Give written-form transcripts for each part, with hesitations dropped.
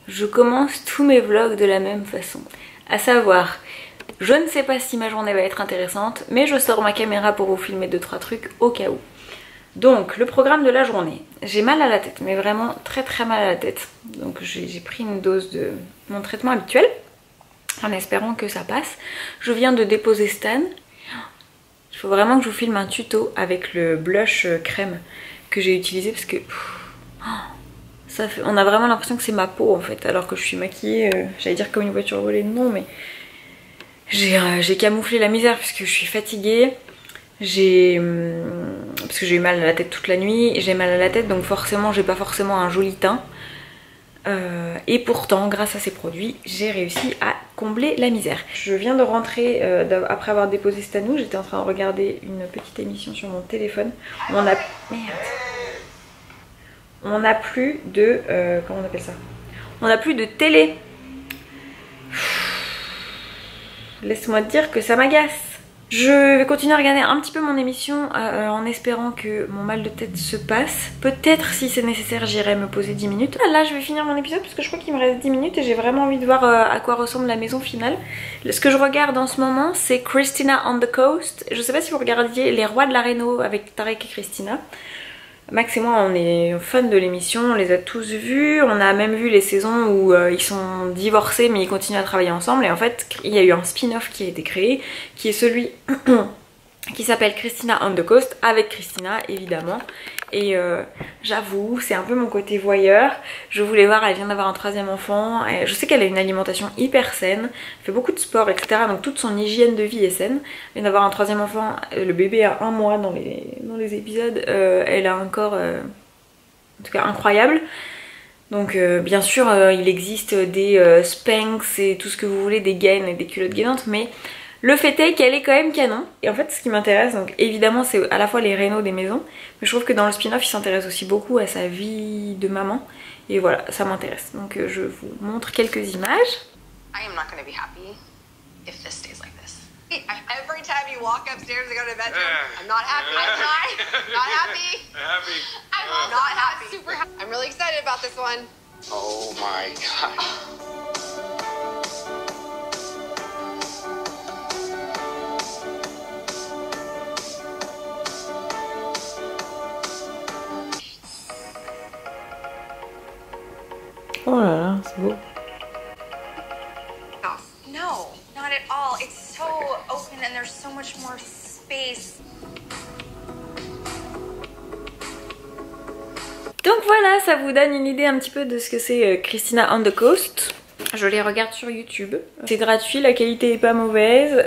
Je commence tous mes vlogs de la même façon, à savoir, je ne sais pas si ma journée va être intéressante, mais je sors ma caméra pour vous filmer 2-3 trucs au cas où. Donc le programme de la journée, j'ai mal à la tête, mais vraiment très mal à la tête. Donc j'ai pris une dose de mon traitement habituel, en espérant que ça passe. Je viens de déposer Stan. Il faut vraiment que je vous filme un tuto avec le blush crème que j'ai utilisé parce que ça fait, on a vraiment l'impression que c'est ma peau en fait, alors que je suis maquillée, j'allais dire comme une voiture volée, non mais j'ai camouflé la misère puisque je suis fatiguée. Parce que j'ai eu mal à la tête toute la nuit, j'ai mal à la tête donc forcément j'ai pas forcément un joli teint. Et pourtant grâce à ces produits j'ai réussi à combler la misère. Je viens de rentrer après avoir déposé Stanou, j'étais en train de regarder une petite émission sur mon téléphone. On a plus de... comment on appelle ça? On a plus de télé. Laisse-moi te dire que ça m'agace. Je vais continuer à regarder un petit peu mon émission en espérant que mon mal de tête se passe. Peut-être si c'est nécessaire j'irai me poser 10 minutes. Là je vais finir mon épisode parce que je crois qu'il me reste 10 minutes et j'ai vraiment envie de voir à quoi ressemble la maison finale. Ce que je regarde en ce moment c'est Christina on the Coast. Je sais pas si vous regardiez Les Rois de la Réno avec Tarek et Christina. Max et moi on est fans de l'émission, on les a tous vus, on a même vu les saisons où ils sont divorcés mais ils continuent à travailler ensemble et en fait il y a eu un spin-off qui a été créé qui est celui qui s'appelle Christina on the Coast avec Christina évidemment et j'avoue c'est un peu mon côté voyeur. Je voulais voir, elle vient d'avoir un 3e enfant et je sais qu'elle a une alimentation hyper saine, elle fait beaucoup de sport etc donc toute son hygiène de vie est saine. Elle vient d'avoir un 3e enfant, le bébé a 1 mois dans les épisodes, elle a un corps en tout cas incroyable. Donc bien sûr il existe des Spanx et tout ce que vous voulez, des gaines et des culottes gainantes mais le fait est qu'elle est quand même canon. Et en fait ce qui m'intéresse, donc évidemment c'est à la fois les rénaux des maisons, mais je trouve que dans le spin-off il s'intéresse aussi beaucoup à sa vie de maman. Et voilà, ça m'intéresse. Donc je vous montre quelques images. I am not going to be happy if this stays like this. Every time you walk upstairs to go to the bedroom, I'm not happy. I'm not happy. I'm not happy. Super happy. I'm really excited about this one. Oh my god. Oh là là, c'est beau. No, not at all. It's so open and there's so much more space. Donc voilà, ça vous donne une idée un petit peu de ce que c'est Christina on the Coast. Je les regarde sur YouTube. C'est gratuit, la qualité est pas mauvaise.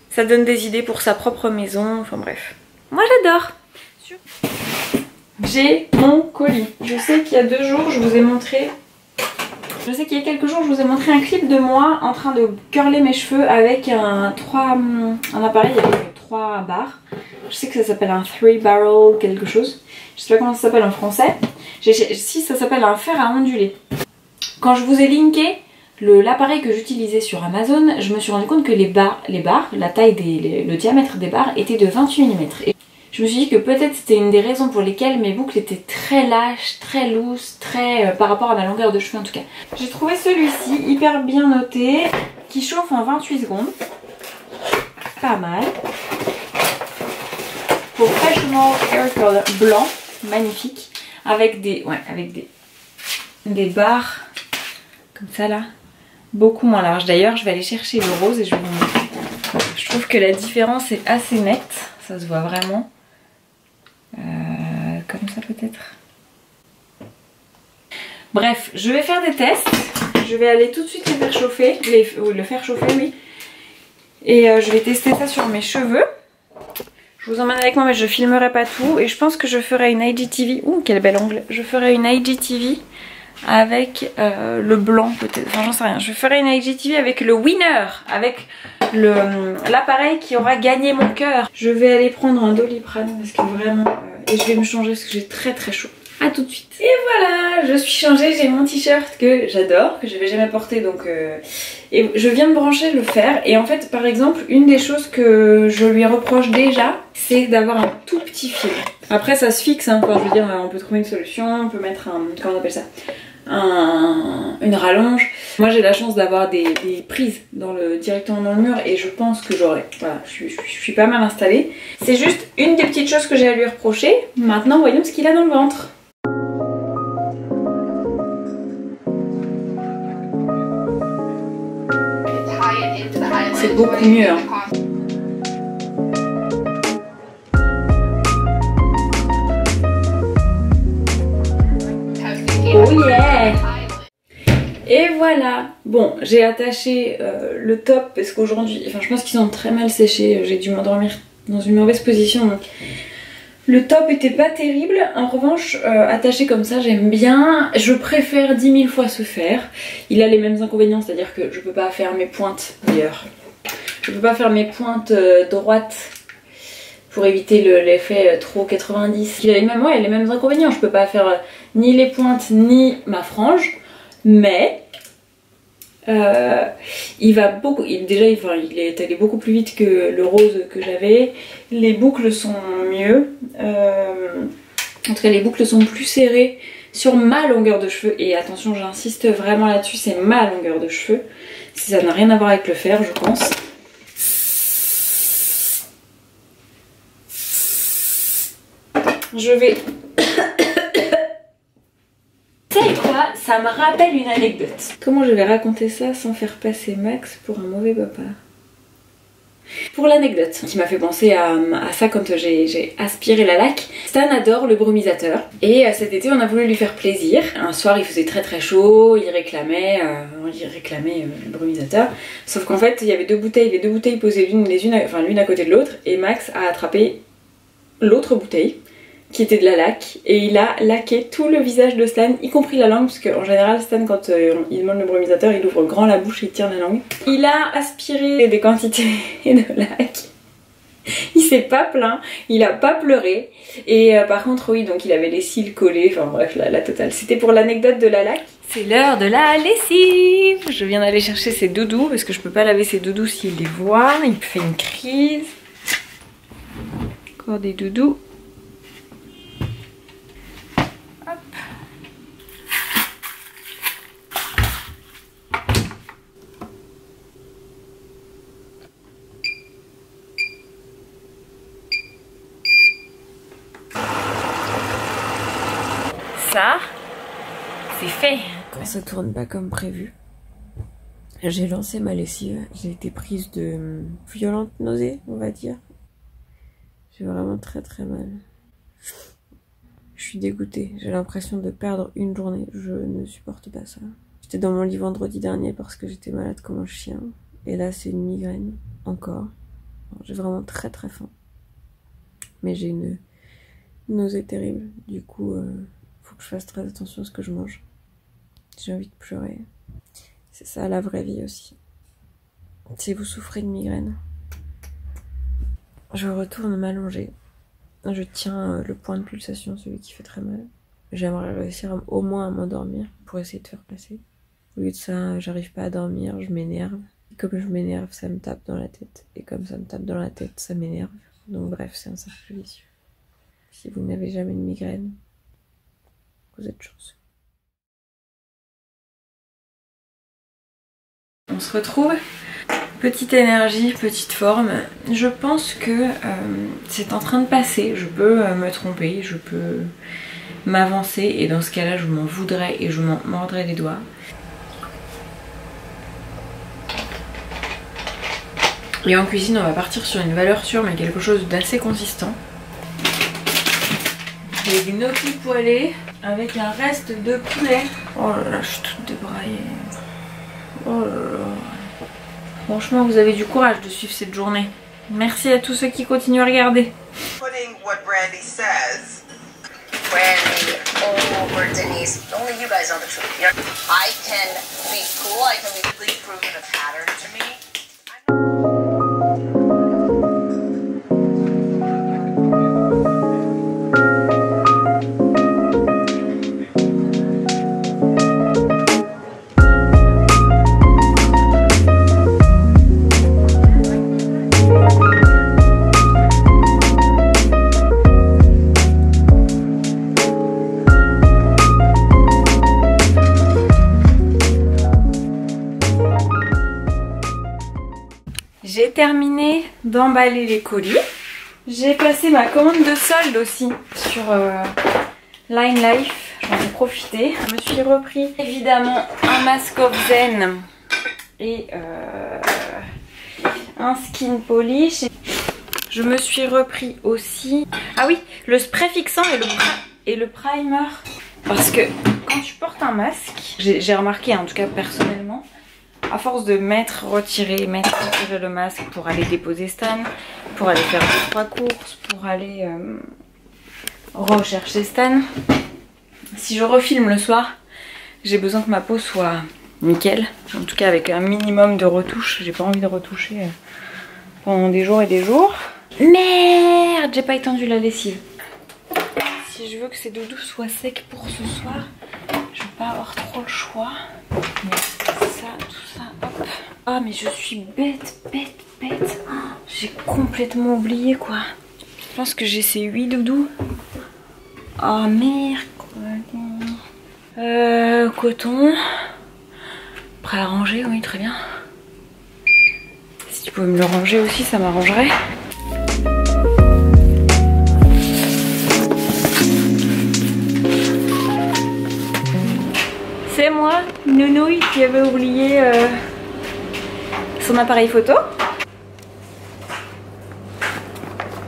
Ça donne des idées pour sa propre maison. Enfin bref. Moi j'adore. J'ai mon colis. Je sais qu'il y a 2 jours, je vous ai montré... Je sais qu'il y a quelques jours, je vous ai montré un clip de moi en train de curler mes cheveux avec un appareil avec 3 barres. Je sais que ça s'appelle un 3 barrel quelque chose. Je sais pas comment ça s'appelle en français. Si, ça s'appelle un fer à onduler. Quand je vous ai linké l'appareil que j'utilisais sur Amazon, je me suis rendu compte que les barres, la taille le diamètre des barres était de 28 mm. Et je me suis dit que peut-être c'était une des raisons pour lesquelles mes boucles étaient très lâches, très loose, par rapport à ma longueur de cheveux en tout cas. J'ai trouvé celui-ci hyper bien noté, qui chauffe en 28 secondes. Pas mal. Professional Hair Color blanc, magnifique, avec des barres comme ça là, beaucoup moins larges. D'ailleurs je vais aller chercher le rose et je vais vous montrer. Je trouve que la différence est assez nette, ça se voit vraiment. Comme ça peut-être. Bref, je vais faire des tests. Je vais aller tout de suite les faire chauffer. Le faire chauffer, oui. Et je vais tester ça sur mes cheveux. Je vous emmène avec moi mais je filmerai pas tout. Et je pense que je ferai une IGTV. Ouh, quel bel angle. Je ferai une IGTV avec le blanc peut-être. Enfin, j'en sais rien. Je ferai une IGTV avec le winner. Avec l'appareil qui aura gagné mon cœur. Je vais aller prendre un Doliprane parce que vraiment... et je vais me changer parce que j'ai très chaud. À tout de suite. Et voilà, je suis changée, j'ai mon t-shirt que j'adore, que je n'avais jamais porté, donc et je viens de brancher le fer. Et en fait, par exemple, une des choses que je lui reproche déjà, c'est d'avoir un tout petit fil. Après ça se fixe, hein, enfin, je veux dire, on peut trouver une solution, on peut mettre un, comment on appelle ça, une rallonge. Moi j'ai la chance d'avoir des prises directement dans le mur et je pense que j'aurai. Voilà, je suis pas mal installée. C'est juste une des petites choses que j'ai à lui reprocher. Maintenant voyons ce qu'il a dans le ventre. C'est beaucoup mieux. Hein. Oh yeah! Et voilà. Bon, j'ai attaché le top parce qu'aujourd'hui, enfin je pense qu'ils ont très mal séché. J'ai dû m'endormir dans une mauvaise position. Donc le top était pas terrible. En revanche, attaché comme ça, j'aime bien. Je préfère 10 000 fois ce fer. Il a les mêmes inconvénients, c'est-à-dire que je peux pas faire mes pointes d'ailleurs. Je peux pas faire mes pointes droites pour éviter l'effet trop 90. Il a les mêmes inconvénients. Je peux pas faire ni les pointes ni ma frange. Mais il va beaucoup. Déjà, il est allé beaucoup plus vite que le rose que j'avais. Les boucles sont mieux. En tout cas, les boucles sont plus serrées sur ma longueur de cheveux. Et attention, j'insiste vraiment là-dessus, c'est ma longueur de cheveux. Ça n'a rien à voir avec le fer, je pense. Je vais... Tu sais quoi? Ça me rappelle une anecdote. Comment je vais raconter ça sans faire passer Max pour un mauvais papa? Pour l'anecdote qui m'a fait penser à ça quand j'ai aspiré la laque. Stan adore le brumisateur et cet été on a voulu lui faire plaisir. Un soir il faisait très très chaud, il réclamait le brumisateur. Sauf qu'en fait il y avait deux bouteilles, les deux bouteilles posées l'une à côté de l'autre et Max a attrapé l'autre bouteille qui était de la laque et il a laqué tout le visage de Stan, y compris la langue, parce qu'en général Stan quand il demande le brumisateur il ouvre grand la bouche et il tire la langue. Il a aspiré des quantités de laque, il s'est pas plaint, il a pas pleuré et par contre oui donc il avait les cils collés, enfin bref la totale. C'était pour l'anecdote de la laque. C'est l'heure de la lessive. Je viens d'aller chercher ses doudous parce que je peux pas laver ses doudous s'il les voit, il me fait une crise. Encore des doudous. Ça, c'est fait. Quand ça tourne pas comme prévu, j'ai lancé ma lessive. J'ai été prise de violentes nausées, on va dire. J'ai vraiment très très mal. Je suis dégoûtée. J'ai l'impression de perdre une journée. Je ne supporte pas ça. J'étais dans mon lit vendredi dernier parce que j'étais malade comme un chien. Et là, c'est une migraine. Encore. J'ai vraiment très très faim. Mais j'ai une nausée terrible. Du coup... faut que je fasse très attention à ce que je mange. J'ai envie de pleurer. C'est ça la vraie vie aussi. Si vous souffrez de migraine, je retourne m'allonger. Je tiens le point de pulsation, celui qui fait très mal. J'aimerais réussir au moins à m'endormir pour essayer de faire passer. Au lieu de ça, j'arrive pas à dormir, je m'énerve. Et comme je m'énerve, ça me tape dans la tête. Et comme ça me tape dans la tête, ça m'énerve. Donc bref, c'est un cercle vicieux. Si vous n'avez jamais de migraine, vous êtes chanceux. On se retrouve. Petite énergie, petite forme. Je pense que c'est en train de passer. Je peux me tromper, je peux m'avancer et dans ce cas-là, je m'en voudrais et je m'en mordrais les doigts. Et en cuisine, on va partir sur une valeur sûre, mais quelque chose d'assez consistant. Des gnocchis poêlés avec un reste de poulet. Oh là là, je suis toute débraillée. Oh là là. Franchement, vous avez du courage de suivre cette journée. Merci à tous ceux qui continuent à regarder. Putting what Brandy says. Brandy over Denise. Only you guys know the truth. I can be cool. I can be really proving a pattern to me. d'emballer les colis. J'ai passé ma commande de solde aussi sur Line Life. J'en ai profité. Je me suis repris évidemment un Mask of Zen et un Skin Polish. Je me suis repris aussi, ah oui, le spray fixant et le primer. Parce que quand tu portes un masque, j'ai remarqué, en tout cas personnellement, à force de mettre, retirer le masque pour aller déposer Stan, pour aller faire 2-3 courses, pour aller rechercher Stan, si je refilme le soir, j'ai besoin que ma peau soit nickel. En tout cas avec un minimum de retouches. J'ai pas envie de retoucher pendant des jours et des jours. Merde, j'ai pas étendu la lessive. Si je veux que ces doudous soient secs pour ce soir, je vais pas avoir trop le choix. Mais ça, tout ça, hop. Ah mais je suis bête. Oh, j'ai complètement oublié quoi. Je pense que j'ai ces 8 doudous. Oh merde. Coton. Prêt à ranger, oui très bien. Si tu pouvais me le ranger aussi, ça m'arrangerait. C'est moi, Nounouille, qui avait oublié son appareil photo.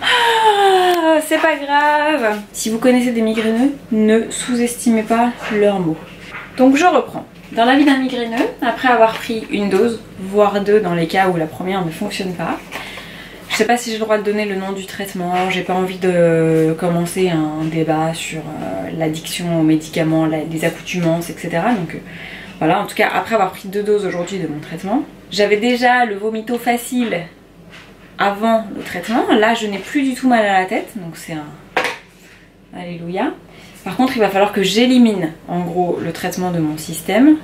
Ah, c'est pas grave. Si vous connaissez des migraineux, ne sous-estimez pas leurs mots. Donc je reprends. Dans la vie d'un migraineux, après avoir pris une dose, voire 2 dans les cas où la première ne fonctionne pas, je sais pas si j'ai le droit de donner le nom du traitement, j'ai pas envie de commencer un débat sur l'addiction aux médicaments, les accoutumances, etc. Donc voilà, en tout cas après avoir pris 2 doses aujourd'hui de mon traitement, j'avais déjà le vomito facile avant le traitement, là je n'ai plus du tout mal à la tête, donc c'est un alléluia. Par contre il va falloir que j'élimine en gros le traitement de mon système,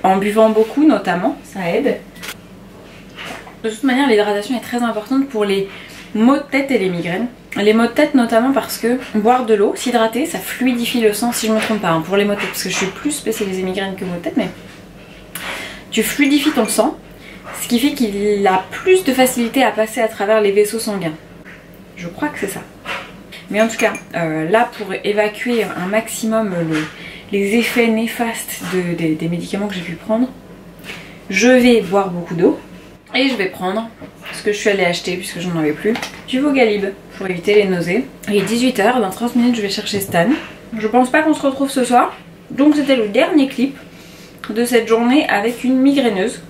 en buvant beaucoup notamment, ça aide. De toute manière l'hydratation est très importante pour les maux de tête et les migraines. Les maux de tête notamment parce que boire de l'eau, s'hydrater, ça fluidifie le sang si je ne me trompe pas, hein, pour les maux de tête, parce que je suis plus spécialisée migraine que maux de tête, mais tu fluidifies ton sang, ce qui fait qu'il a plus de facilité à passer à travers les vaisseaux sanguins. Je crois que c'est ça. Mais en tout cas, là pour évacuer un maximum les effets néfastes des médicaments que j'ai pu prendre, je vais boire beaucoup d'eau et je vais prendre ce que je suis allée acheter puisque j'en avais plus, du Vogalib pour éviter les nausées. Il est 18 h, dans 30 minutes je vais chercher Stan. Je pense pas qu'on se retrouve ce soir, donc c'était le dernier clip de cette journée avec une migraineuse.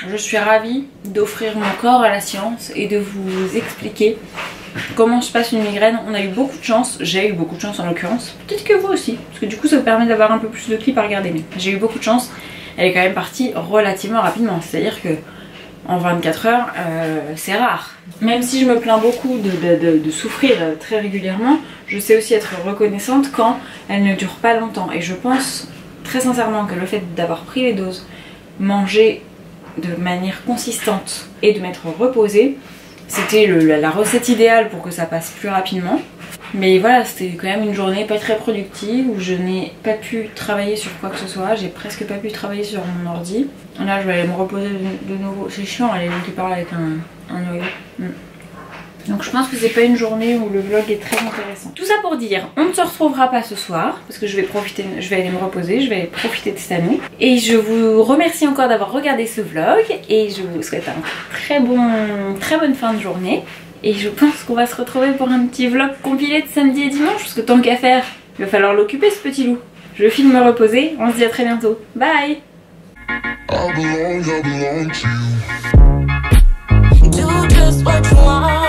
Je suis ravie d'offrir mon corps à la science et de vous expliquer comment se passe une migraine. On a eu beaucoup de chance, j'ai eu beaucoup de chance en l'occurrence, peut-être que vous aussi, parce que du coup ça vous permet d'avoir un peu plus de clips à regarder. Mais j'ai eu beaucoup de chance, elle est quand même partie relativement rapidement, c'est à dire que en 24 heures c'est rare. Même si je me plains beaucoup de souffrir très régulièrement, je sais aussi être reconnaissante quand elle ne dure pas longtemps. Et je pense très sincèrement que le fait d'avoir pris les doses, manger de manière consistante et de m'être reposée, c'était la recette idéale pour que ça passe plus rapidement. Mais voilà, c'était quand même une journée pas très productive où je n'ai pas pu travailler sur quoi que ce soit. J'ai presque pas pu travailler sur mon ordi. Là je vais aller me reposer de nouveau. C'est chiant aller qui parle avec un oeil. Donc je pense que c'est pas une journée où le vlog est très intéressant. Tout ça pour dire, on ne se retrouvera pas ce soir parce que je vais aller me reposer, je vais profiter de cette année. Et je vous remercie encore d'avoir regardé ce vlog et je vous souhaite une très bonne fin de journée. Et je pense qu'on va se retrouver pour un petit vlog compilé de samedi et dimanche parce que tant qu'à faire, il va falloir l'occuper ce petit loup. Je file me reposer, on se dit à très bientôt. Bye. I belong to you. Do just what you want.